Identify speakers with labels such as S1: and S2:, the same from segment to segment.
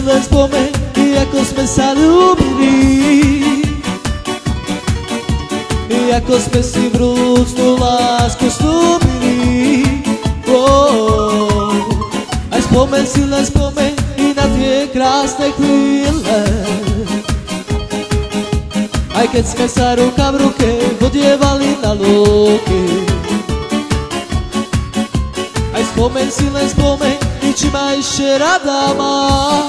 S1: len spomeň, ako sme sa ľúbili, ako sme si vrúcnú lásku slúbili. Aj spomeň si, len spomeň i na tie krásne chvíle, aj keď sme sa ruka v ruke vodievali na lúky. Aj spomeň si, len spomeň, či ma ešte rada máš.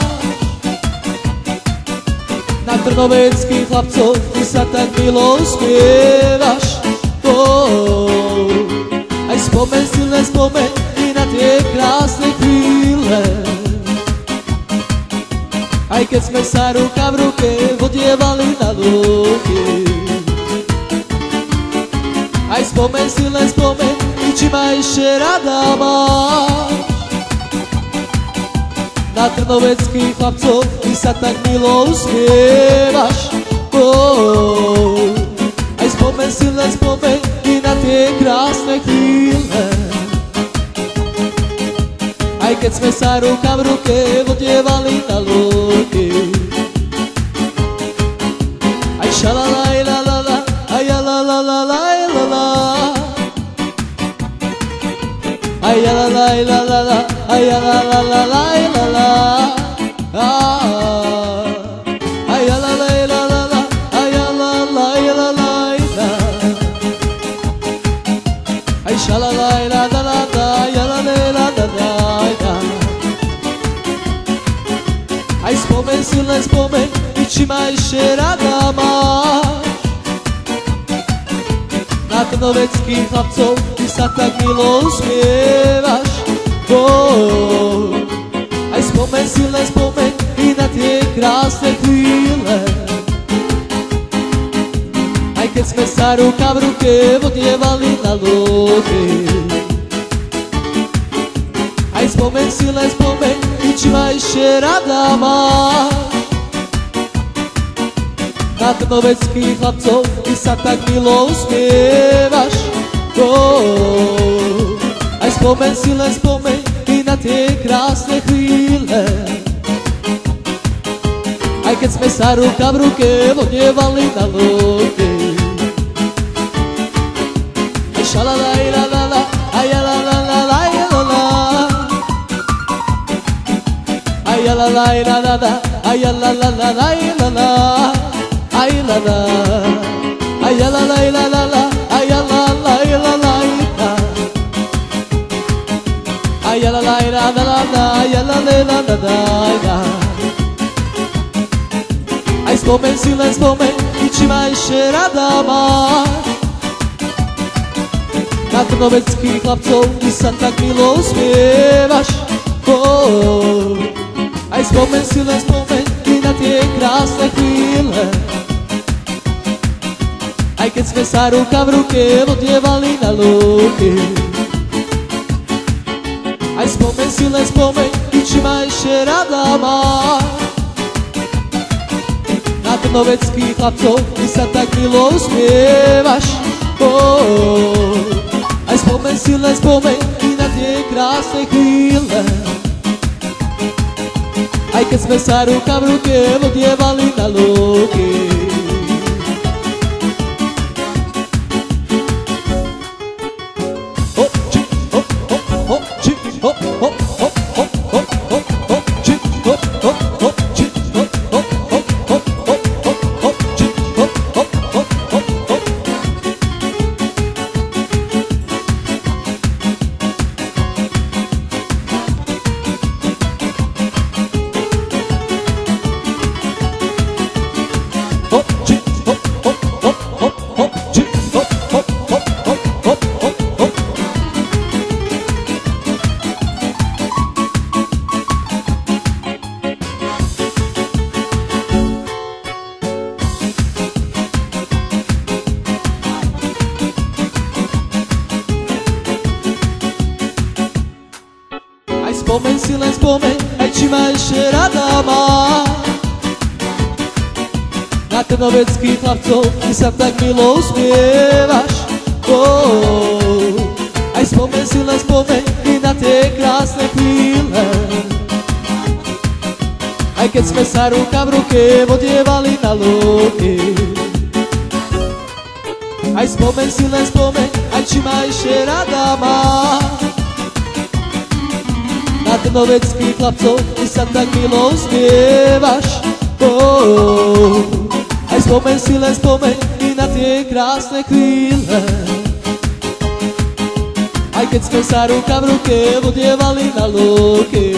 S1: Na trnoveckých chlapcov ty sa tak milo uspievaš. Aj spomeň si, len spomeň i na tie krásne chvíle, aj keď sme sa ruka v ruke vodievali na lúky. Aj spomeň si, len spomeň, či ma ešte rada máš. Na trnoveckých chlapcov ty sa tak milo usmievaš. Aj spomeň si, len spomeň i na tie krásne chvíle, aj keď sme sa ruka v ruke vodievali na lúky. Aj šalalaj la la la, aj la la la la la la, aj la la la la la, aj la la la la la la, aj la la la la la, aj la la la la la, aj šalalaj la la la la, aj la la la la la. Aj spomeň si, len spomeň, či ma ešte rada máš. Na trnoveckých chlapcov ty sa tak milo usmievaš. Aj spomeň si, len spomeň i na tie krásne chvíle, aj keď sme sa ruka v ruke vodievali na lúky. Aj spomeň si, len spomeň, či ma ešte rada máš. Na trnoveckých chlapcov ty sa tak milo usmievaš. Aj spomeň si, len spomeň i na tie krásne chvíle, aj keď sme sa ruka v ruke vodievali na lúky. Aj šalalaj la la la, aj la la la la la la, aj la la la la la, aj la la la la la la, ay la la, ay la la la la la, ay la la la la la, ay la la la la la, ay la la la la la. Aj spomeň si, len spomeň, či ma ešte rada máš. Na trnoveckých chlapcov ty sa tak milo usmievaš. Aj spomeň si, len spomeň i na tie krásne chvíle, aj keď sme sa ruka v ruke vodievali na lúky. Aj spomeň si, len spomeň, či ma ešte rada máš. Na trnoveckých chlapcov ty sa tak milo usmievaš. Aj spomeň si, len spomeň i na tie krásne chvíle, aj keď sme sa ruka v ruke vodievali na lúky. Spomeň si, len spomeň, aj či ma ešte rada máš. Na trnoveckých chlapcov ty sa tak milo usmievaš. Aj spomeň si, len spomeň i na tie krásne chvíle, aj aj keď sme sa ruka v ruke odievali na lúky. Aj spomeň si, len spomeň, aj či ma ešte rada má. Na trnoveckých chlapcov ty sa tak milo usmievaš. Aj spomeň si, len spomeň i na tie krásne chvíle, aj keď sme sa ruka v ruke odievali na lúky.